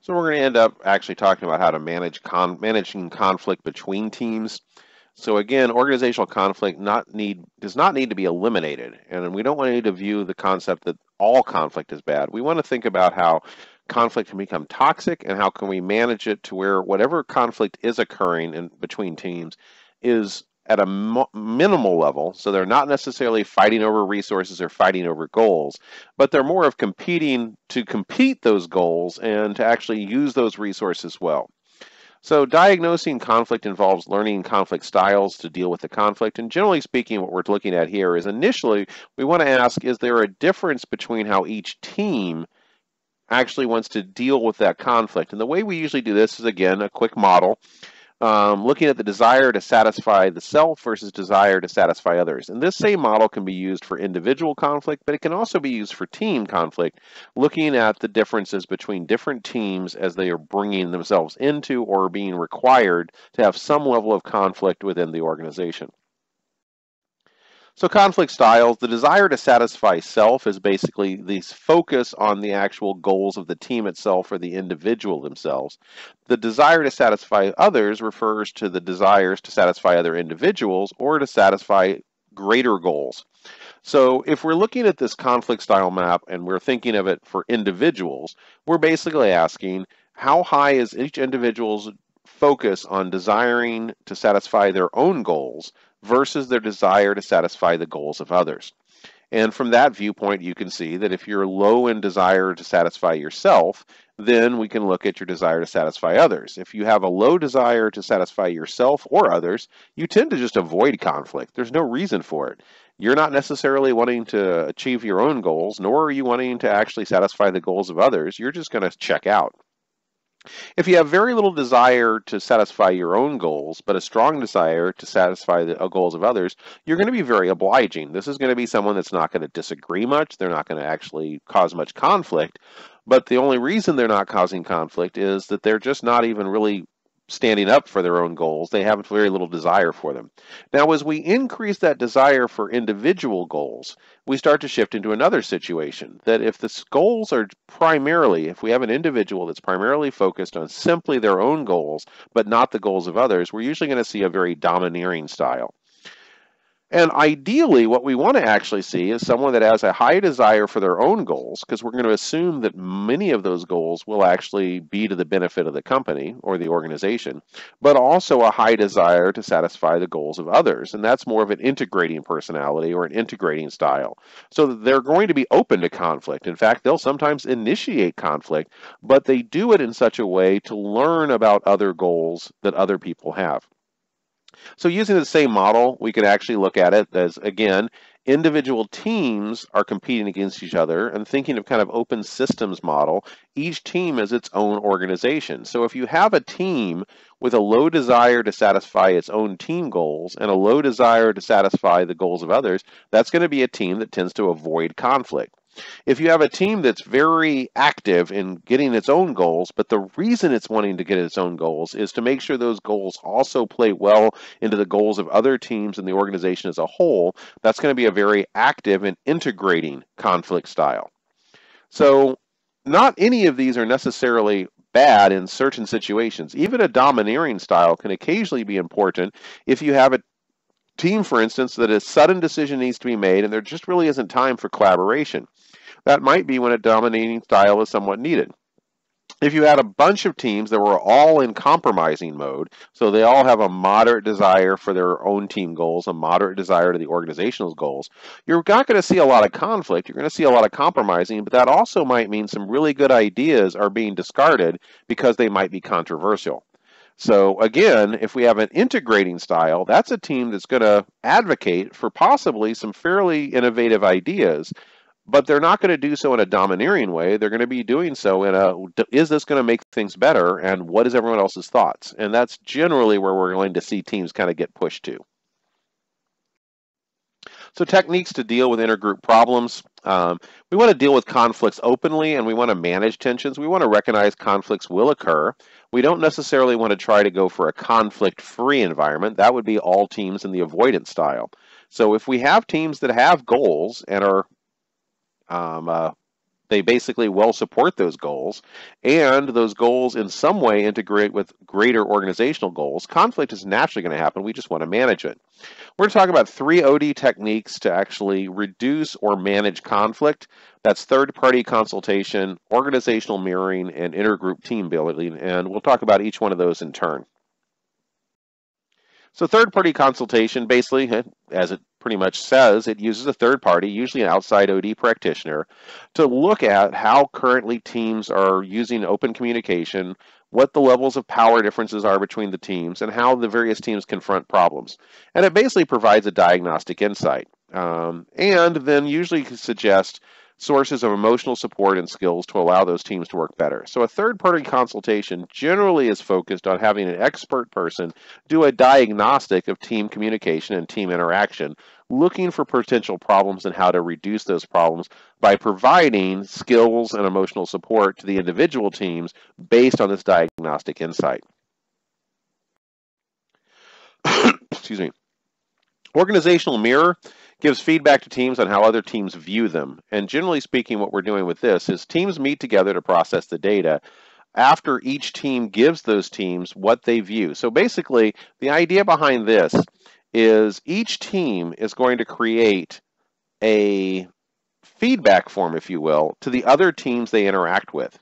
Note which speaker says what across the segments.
Speaker 1: So we're going to end up actually talking about how to managing conflict between teams. So again, organizational conflict does not need to be eliminated, and we don't want to view the concept that all conflict is bad. We want to think about how conflict can become toxic and how can we manage it to where whatever conflict is occurring in between teams is at a minimal level, so they're not necessarily fighting over resources or fighting over goals, but they're more of competing to compete those goals and to actually use those resources well. So diagnosing conflict involves learning conflict styles to deal with the conflict. And generally speaking, what we're looking at here is initially we want to ask, is there a difference between how each team actually wants to deal with that conflict? And the way we usually do this is, again, a quick model. Looking at the desire to satisfy the self versus desire to satisfy others. And this same model can be used for individual conflict, but it can also be used for team conflict, looking at the differences between different teams as they are bringing themselves into or being required to have some level of conflict within the organization. So conflict styles, the desire to satisfy self is basically the focus on the actual goals of the team itself or the individual themselves. The desire to satisfy others refers to the desires to satisfy other individuals or to satisfy greater goals. So if we're looking at this conflict style map and we're thinking of it for individuals, we're basically asking how high is each individual's focus on desiring to satisfy their own goals versus their desire to satisfy the goals of others. And from that viewpoint, you can see that if you're low in desire to satisfy yourself, then we can look at your desire to satisfy others. If you have a low desire to satisfy yourself or others, you tend to just avoid conflict. There's no reason for it. You're not necessarily wanting to achieve your own goals, nor are you wanting to actually satisfy the goals of others. You're just going to check out. If you have very little desire to satisfy your own goals, but a strong desire to satisfy the goals of others, you're going to be very obliging. This is going to be someone that's not going to disagree much. They're not going to actually cause much conflict. But the only reason they're not causing conflict is that they're just not even really standing up for their own goals. They have very little desire for them. Now, as we increase that desire for individual goals, we start to shift into another situation that if the goals are primarily, if we have an individual that's primarily focused on simply their own goals, but not the goals of others, we're usually going to see a very domineering style. And ideally, what we want to actually see is someone that has a high desire for their own goals, because we're going to assume that many of those goals will actually be to the benefit of the company or the organization, but also a high desire to satisfy the goals of others. And that's more of an integrating personality or an integrating style. So they're going to be open to conflict. In fact, they'll sometimes initiate conflict, but they do it in such a way to learn about other goals that other people have. So using the same model, we could actually look at it as, again, individual teams are competing against each other, and thinking of kind of open systems model, each team is its own organization. So if you have a team with a low desire to satisfy its own team goals and a low desire to satisfy the goals of others, that's going to be a team that tends to avoid conflict. If you have a team that's very active in getting its own goals, but the reason it's wanting to get its own goals is to make sure those goals also play well into the goals of other teams and the organization as a whole, that's going to be a very active and integrating conflict style. So not any of these are necessarily bad in certain situations. Even a domineering style can occasionally be important if you have a team, for instance, that a sudden decision needs to be made and there just really isn't time for collaboration. That might be when a dominating style is somewhat needed. If you had a bunch of teams that were all in compromising mode, so they all have a moderate desire for their own team goals, a moderate desire to the organizational goals, you're not going to see a lot of conflict. You're going to see a lot of compromising, but that also might mean some really good ideas are being discarded because they might be controversial. So again, if we have an integrating style, that's a team that's going to advocate for possibly some fairly innovative ideas, but they're not going to do so in a domineering way. They're going to be doing so in a, is this going to make things better, and what is everyone else's thoughts? And that's generally where we're going to see teams kind of get pushed to. So techniques to deal with intergroup problems. We want to deal with conflicts openly, and we want to manage tensions. We want to recognize conflicts will occur. We don't necessarily want to try to go for a conflict-free environment. That would be all teams in the avoidance style. So if we have teams that have goals and are they basically well support those goals, and those goals in some way integrate with greater organizational goals, conflict is naturally going to happen. We just want to manage it. We're going to talk about 3 OD techniques to actually reduce or manage conflict. That's third-party consultation, organizational mirroring, and intergroup team building, and we'll talk about each one of those in turn. So third-party consultation, basically, as it pretty much says, it uses a third party, usually an outside OD practitioner, to look at how currently teams are using open communication, what the levels of power differences are between the teams, and how the various teams confront problems. And it basically provides a diagnostic insight, and then usually suggests sources of emotional support and skills to allow those teams to work better. So a third-party consultation generally is focused on having an expert person do a diagnostic of team communication and team interaction, looking for potential problems and how to reduce those problems by providing skills and emotional support to the individual teams based on this diagnostic insight. Excuse me. Organizational mirror gives feedback to teams on how other teams view them. And generally speaking, what we're doing with this is teams meet together to process the data after each team gives those teams what they view. So basically, the idea behind this is each team is going to create a feedback form, if you will, to the other teams they interact with.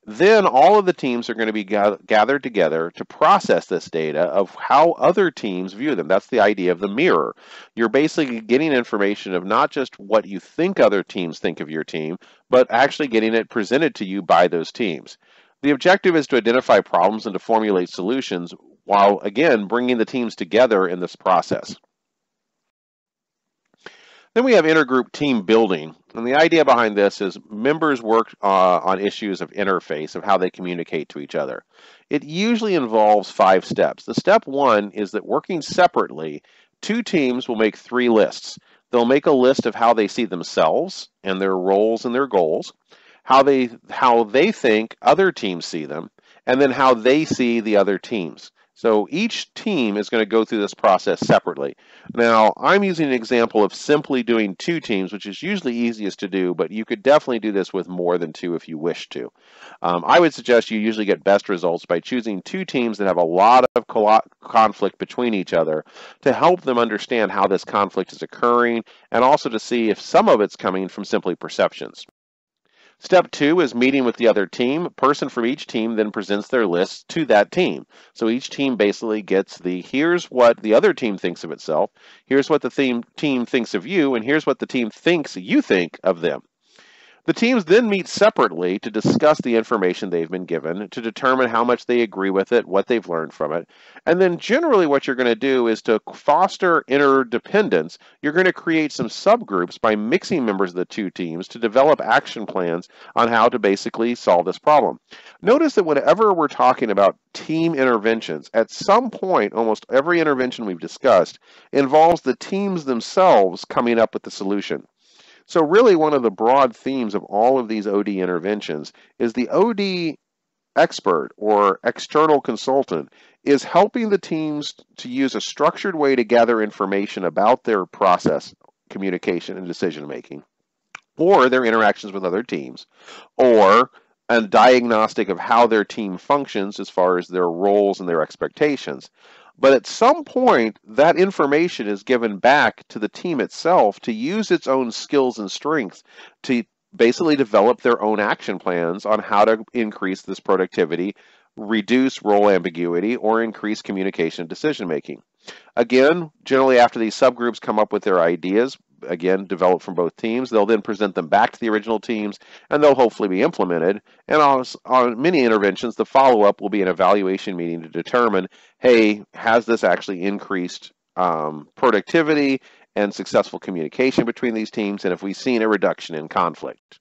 Speaker 1: Then all of the teams are going to be gathered together to process this data of how other teams view them. That's the idea of the mirror. You're basically getting information of not just what you think other teams think of your team, but actually getting it presented to you by those teams. The objective is to identify problems and to formulate solutions while, again, bringing the teams together in this process. Then we have intergroup team building. And the idea behind this is members work on issues of interface, of how they communicate to each other. It usually involves 5 steps. The step 1 is that working separately, 2 teams will make 3 lists. They'll make a list of how they see themselves and their roles and their goals, how they think other teams see them, and then how they see the other teams. So each team is going to go through this process separately. Now, I'm using an example of simply doing 2 teams, which is usually easiest to do, but you could definitely do this with more than 2 if you wish to. I would suggest you usually get best results by choosing 2 teams that have a lot of conflict between each other to help them understand how this conflict is occurring and also to see if some of it's coming from simply perceptions. Step 2 is meeting with the other team. A person from each team then presents their list to that team. So each team basically gets here's what the other team thinks of itself, here's what the team thinks of you, and here's what the team thinks you think of them. The teams then meet separately to discuss the information they've been given, to determine how much they agree with it, what they've learned from it. And then generally what you're going to do is to foster interdependence. You're going to create some subgroups by mixing members of the 2 teams to develop action plans on how to basically solve this problem. Notice that whenever we're talking about team interventions, at some point, almost every intervention we've discussed involves the teams themselves coming up with the solution. So really one of the broad themes of all of these OD interventions is the OD expert or external consultant is helping the teams to use a structured way to gather information about their process, communication, and decision making, or their interactions with other teams, or a diagnostic of how their team functions as far as their roles and their expectations. But at some point, that information is given back to the team itself to use its own skills and strengths to basically develop their own action plans on how to increase this productivity, reduce role ambiguity, or increase communication and decision making. Again, generally after these subgroups come up with their ideas, again, developed from both teams, they'll then present them back to the original teams, and they'll hopefully be implemented. And on many interventions, the follow-up will be an evaluation meeting to determine, hey, has this actually increased productivity and successful communication between these teams, and have we seen a reduction in conflict?